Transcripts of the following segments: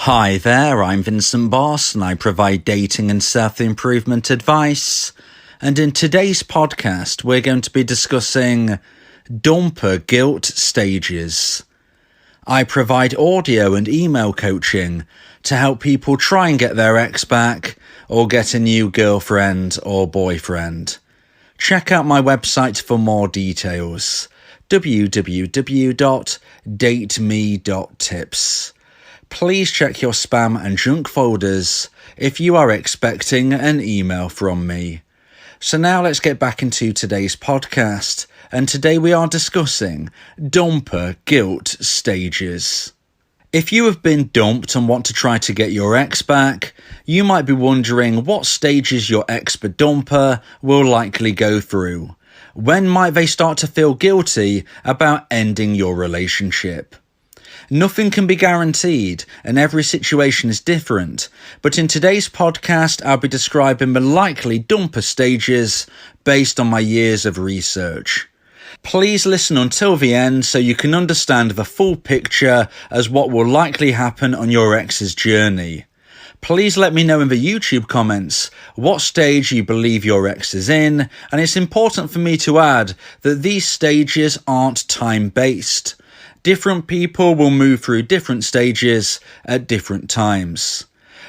Hi there, I'm Vincent Boss and I provide dating and self-improvement advice. And in today's podcast, we're going to be discussing dumper guilt stages. I provide audio and email coaching to help people try and get their ex back or get a new girlfriend or boyfriend. Check out my website for more details, www.dateme.tips. Please check your spam and junk folders if you are expecting an email from me. So now let's get back into today's podcast, and today we are discussing dumper guilt stages. If you have been dumped and want to try to get your ex back, you might be wondering what stages your ex-dumper will likely go through. When might they start to feel guilty about ending your relationship? Nothing can be guaranteed and every situation is different, but in today's podcast I'll be describing the likely dumper stages based on my years of research. Please listen until the end so you can understand the full picture as what will likely happen on your ex's journey. Please let me know in the YouTube comments what stage you believe your ex is in, and it's important for me to add that these stages aren't time-based. Different people will move through different stages at different times.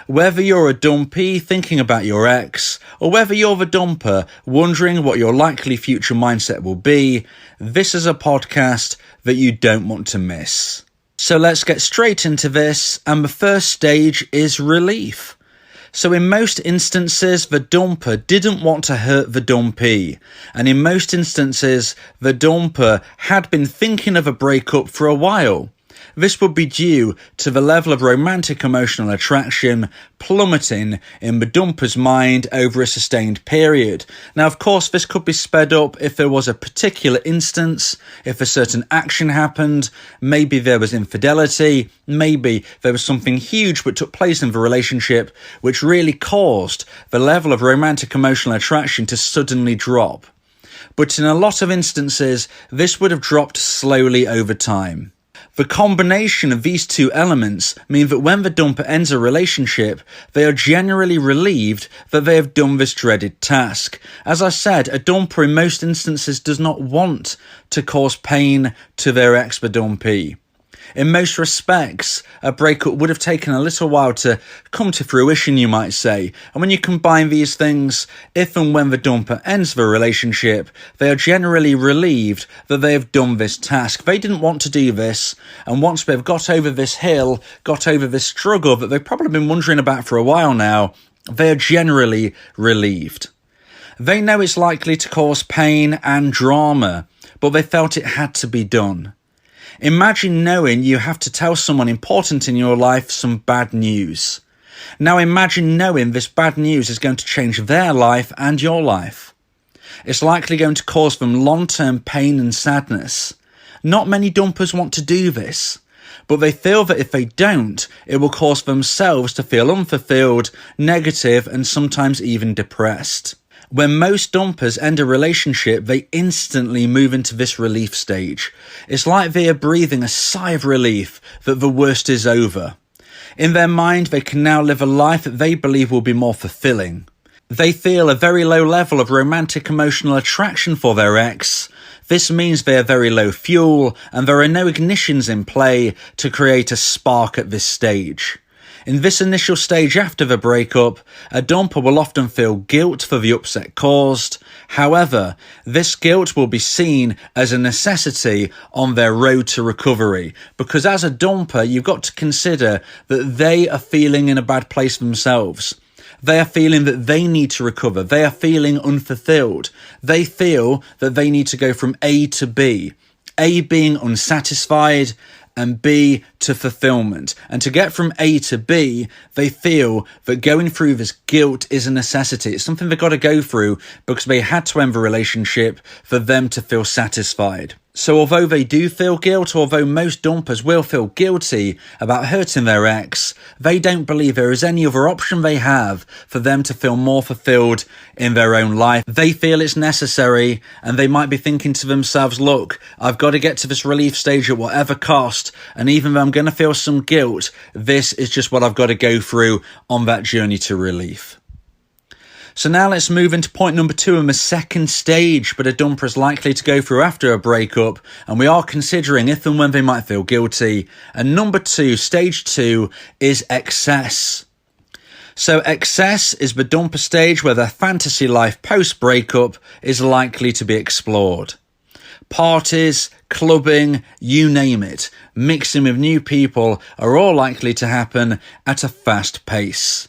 Whether you're a dumpy thinking about your ex, or whether you're the dumper wondering what your likely future mindset will be, this is a podcast that you don't want to miss. So let's get straight into this, and the first stage is relief. So in most instances, the dumper didn't want to hurt the dumpee, and in most instances, the dumper had been thinking of a breakup for a while. This would be due to the level of romantic emotional attraction plummeting in the dumper's mind over a sustained period. Now, of course, this could be sped up if there was a particular instance, if a certain action happened, maybe there was infidelity, maybe there was something huge that took place in the relationship which really caused the level of romantic emotional attraction to suddenly drop. But in a lot of instances, this would have dropped slowly over time. The combination of these two elements mean that when the dumper ends a relationship, they are generally relieved that they have done this dreaded task. As I said, a dumper in most instances does not want to cause pain to their ex-dumpee. In most respects, a breakup would have taken a little while to come to fruition, you might say. And when you combine these things, if and when the dumper ends the relationship, they are generally relieved that they have done this task. They didn't want to do this, and once they've got over this hill, got over this struggle that they've probably been wondering about for a while now, they are generally relieved. They know it's likely to cause pain and drama, but they felt it had to be done. Imagine knowing you have to tell someone important in your life some bad news. Now imagine knowing this bad news is going to change their life and your life. It's likely going to cause them long-term pain and sadness. Not many dumpers want to do this, but they feel that if they don't, it will cause themselves to feel unfulfilled, negative, and sometimes even depressed. When most dumpers end a relationship, they instantly move into this relief stage. It's like they are breathing a sigh of relief that the worst is over. In their mind, they can now live a life that they believe will be more fulfilling. They feel a very low level of romantic emotional attraction for their ex. This means they are very low fuel and there are no ignitions in play to create a spark at this stage. In this initial stage after the breakup, a dumper will often feel guilt for the upset caused. However, this guilt will be seen as a necessity on their road to recovery, because as a dumper, you've got to consider that they are feeling in a bad place themselves. They are feeling that they need to recover. They are feeling unfulfilled. They feel that they need to go from A to B. A being unsatisfied, and B to fulfillment. And to get from A to B, they feel that going through this guilt is a necessity. It's something they've got to go through because they had to end the relationship for them to feel satisfied. So although they do feel guilt, although most dumpers will feel guilty about hurting their ex, They don't believe there is any other option they have for them to feel more fulfilled in their own life. They feel it's necessary, and they might be thinking to themselves, look, I've got to get to this relief stage at whatever cost, and even though I'm going to feel some guilt, this is just what I've got to go through on that journey to relief. So now let's move into point number 2 and the second stage that a dumper is likely to go through after a breakup, and we are considering if and when they might feel guilty. And number 2, stage 2, is excess. So excess is the dumper stage where their fantasy life post-breakup is likely to be explored. Parties, clubbing, you name it, mixing with new people are all likely to happen at a fast pace.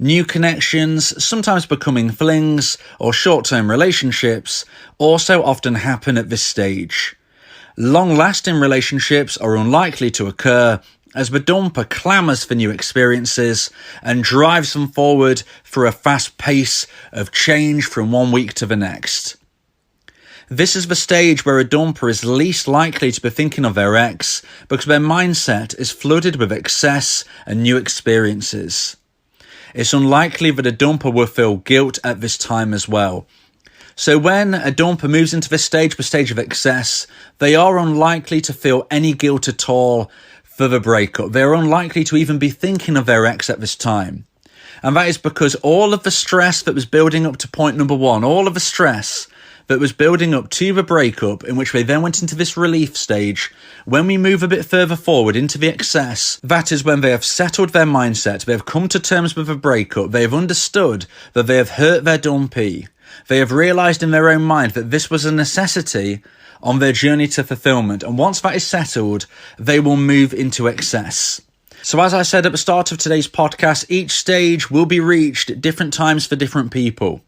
New connections, sometimes becoming flings or short-term relationships, also often happen at this stage. Long-lasting relationships are unlikely to occur as the dumper clamours for new experiences and drives them forward through a fast pace of change from one week to the next. This is the stage where a dumper is least likely to be thinking of their ex because their mindset is flooded with excess and new experiences. It's unlikely that a dumper will feel guilt at this time as well. So when a dumper moves into this stage, the stage of excess, they are unlikely to feel any guilt at all for the breakup. They're unlikely to even be thinking of their ex at this time. And that is because all of the stress that was building up to point number 1, all of the stress that was building up to the breakup, in which they then went into this relief stage, when we move a bit further forward into the excess, that is when they have settled their mindset, they have come to terms with the breakup, they have understood that they have hurt their dumpee, they have realised in their own mind that this was a necessity on their journey to fulfilment, and once that is settled, they will move into excess. So as I said at the start of today's podcast, each stage will be reached at different times for different people.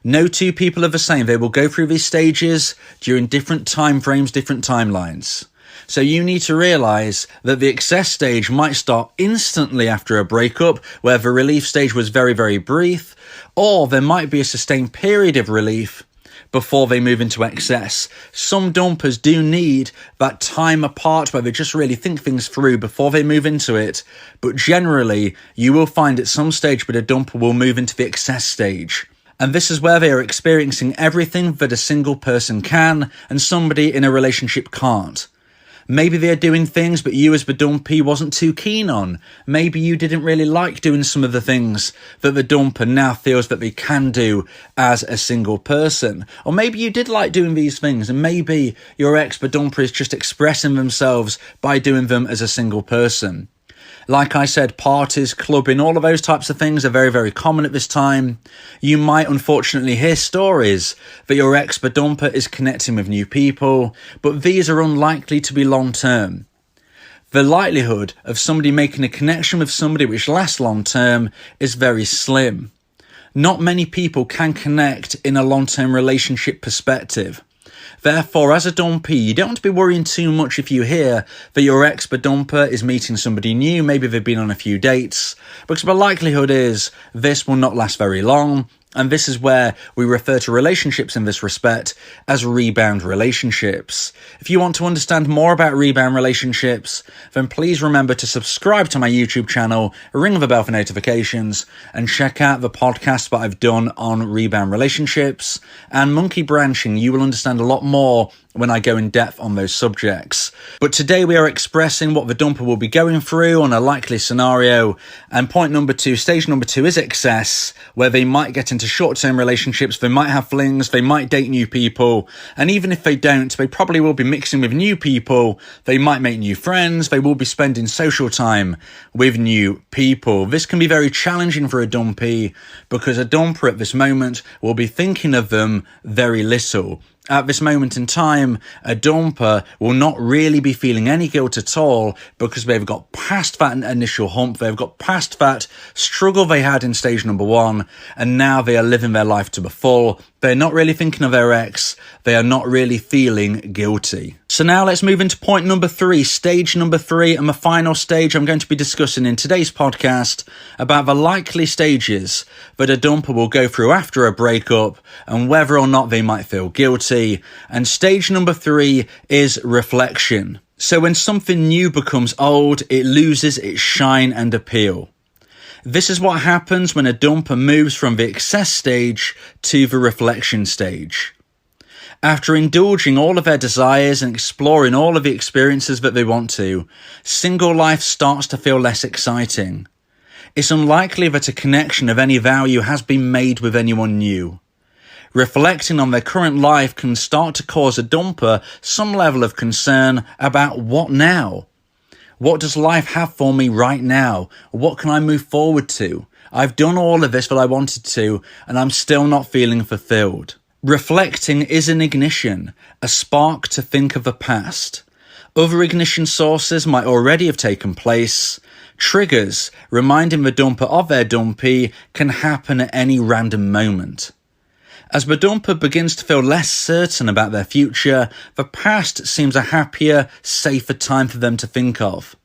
No two people are the same. They will go through these stages during different time frames, different timelines. So you need to realise that the excess stage might start instantly after a breakup, where the relief stage was very, very brief, or there might be a sustained period of relief before they move into excess. Some dumpers do need that time apart where they just really think things through before they move into it. But generally, you will find at some stage that a dumper will move into the excess stage. And this is where they are experiencing everything that a single person can and somebody in a relationship can't. Maybe they're doing things but you as the dumpee wasn't too keen on. Maybe you didn't really like doing some of the things that the dumper now feels that they can do as a single person. Or maybe you did like doing these things and maybe your ex, the dumper, is just expressing themselves by doing them as a single person. Like I said, parties, clubbing, all of those types of things are very, very common at this time. You might unfortunately hear stories that your ex, the dumper, is connecting with new people, but these are unlikely to be long term. The likelihood of somebody making a connection with somebody which lasts long term is very slim. Not many people can connect in a long-term relationship perspective. Therefore, as a dumpee, you don't want to be worrying too much if you hear that your ex, the dumper, is meeting somebody new. Maybe they've been on a few dates, because the likelihood is this will not last very long. And this is where we refer to relationships in this respect as rebound relationships. If you want to understand more about rebound relationships, then please remember to subscribe to my YouTube channel, ring the bell for notifications, and check out the podcast that I've done on rebound relationships and monkey branching. You will understand a lot more when I go in depth on those subjects. But today we are expressing what the dumper will be going through on a likely scenario. And point number 2, stage number 2 is excess, where they might get into short-term relationships, they might have flings, they might date new people. And even if they don't, they probably will be mixing with new people. They might make new friends. They will be spending social time with new people. This can be very challenging for a dumpee because a dumper at this moment will be thinking of them very little. At this moment in time, a dumper will not really be feeling any guilt at all because they've got past that initial hump, they've got past that struggle they had in stage number 1, and now they are living their life to the full. They're not really thinking of their ex, they are not really feeling guilty. So now let's move into point number 3, stage number 3, and the final stage I'm going to be discussing in today's podcast about the likely stages that a dumper will go through after a breakup and whether or not they might feel guilty. And stage number 3 is reflection. So when something new becomes old, it loses its shine and appeal. This is what happens when a dumper moves from the excess stage to the reflection stage. After indulging all of their desires and exploring all of the experiences that they want to, single life starts to feel less exciting. It's unlikely that a connection of any value has been made with anyone new. Reflecting on their current life can start to cause a dumper some level of concern about what now? What does life have for me right now? What can I move forward to? I've done all of this that I wanted to, and I'm still not feeling fulfilled. Reflecting is an ignition, a spark to think of the past. Other ignition sources might already have taken place. Triggers, reminding the dumper of their dumpee, can happen at any random moment. As the dumper begins to feel less certain about their future, the past seems a happier, safer time for them to think of.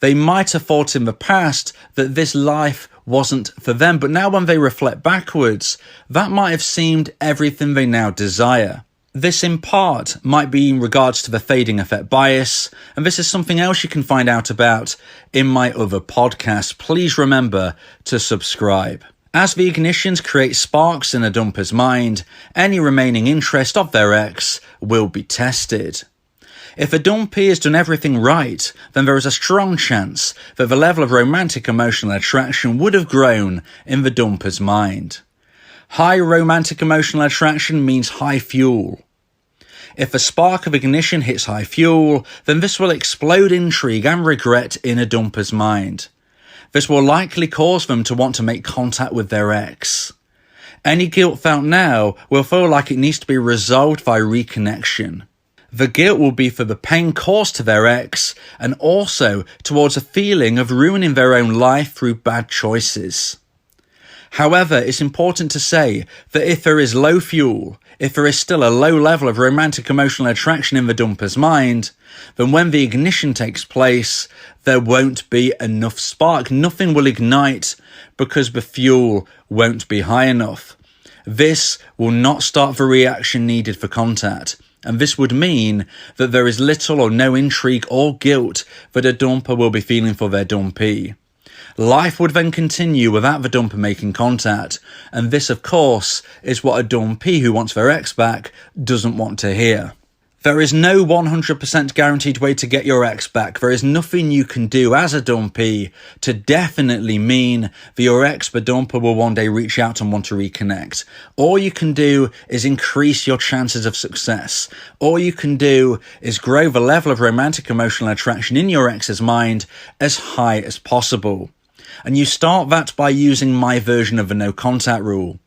They might have thought in the past that this life wasn't for them, but now when they reflect backwards, that might have seemed everything they now desire. This in part might be in regards to the fading effect bias, and this is something else you can find out about in my other podcasts. Please remember to subscribe. As the ignitions create sparks in a dumper's mind, any remaining interest of their ex will be tested. If a dumpee has done everything right, then there is a strong chance that the level of romantic emotional attraction would have grown in the dumper's mind. High romantic emotional attraction means high fuel. If a spark of ignition hits high fuel, then this will explode intrigue and regret in a dumper's mind. This will likely cause them to want to make contact with their ex. Any guilt felt now will feel like it needs to be resolved by reconnection. The guilt will be for the pain caused to their ex and also towards a feeling of ruining their own life through bad choices. However, it's important to say that if there is low fuel, if there is still a low level of romantic emotional attraction in the dumper's mind, then when the ignition takes place, there won't be enough spark. Nothing will ignite because the fuel won't be high enough. This will not start the reaction needed for contact. And this would mean that there is little or no intrigue or guilt that a dumper will be feeling for their dumpee. Life would then continue without the dumper making contact, and this of course is what a dumpee who wants their ex back doesn't want to hear. There is no 100% guaranteed way to get your ex back. There is nothing you can do as a dumpee to definitely mean that your ex, the dumper, will one day reach out and want to reconnect. All you can do is increase your chances of success. All you can do is grow the level of romantic emotional attraction in your ex's mind as high as possible. And you start that by using my version of the no contact rule.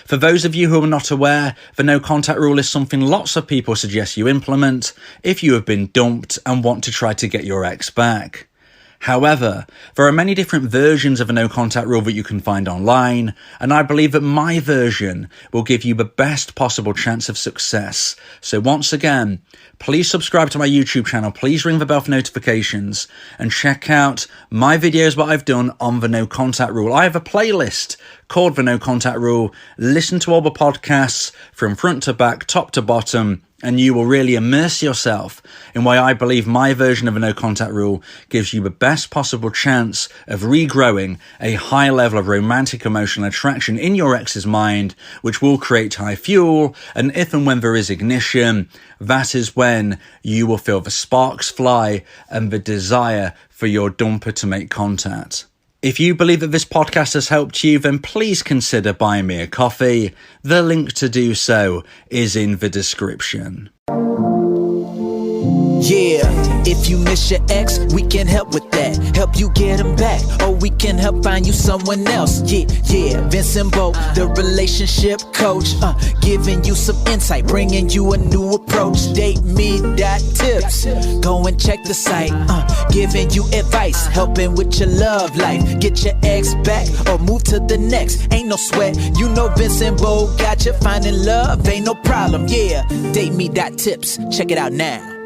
For those of you who are not aware, the no contact rule is something lots of people suggest you implement if you have been dumped and want to try to get your ex back. However, there are many different versions of a no contact rule that you can find online, and I believe that my version will give you the best possible chance of success. So once again, please subscribe to my YouTube channel, please ring the bell for notifications, and check out my videos that I've done on the no contact rule. I have a playlist called the no contact rule. Listen to all the podcasts from front to back, top to bottom, and you will really immerse yourself in why I believe my version of a no contact rule gives you the best possible chance of regrowing a high level of romantic emotional attraction in your ex's mind, which will create high fuel. And if and when there is ignition, that is when you will feel the sparks fly and the desire for your dumper to make contact. If you believe that this podcast has helped you, then please consider buying me a coffee. The link to do so is in the description. Yeah, if you miss your ex, we can help with that. Help you get him back, or we can help find you someone else. Yeah, Vincent, the relationship coach, giving you some insight, bringing you a new approach. DateMe.tips, go and check the site, giving you advice, helping with your love life. Get your ex back, or move to the next. Ain't no sweat, you know Vincent got you. Finding love ain't no problem. Yeah, DateMe.tips, check it out now.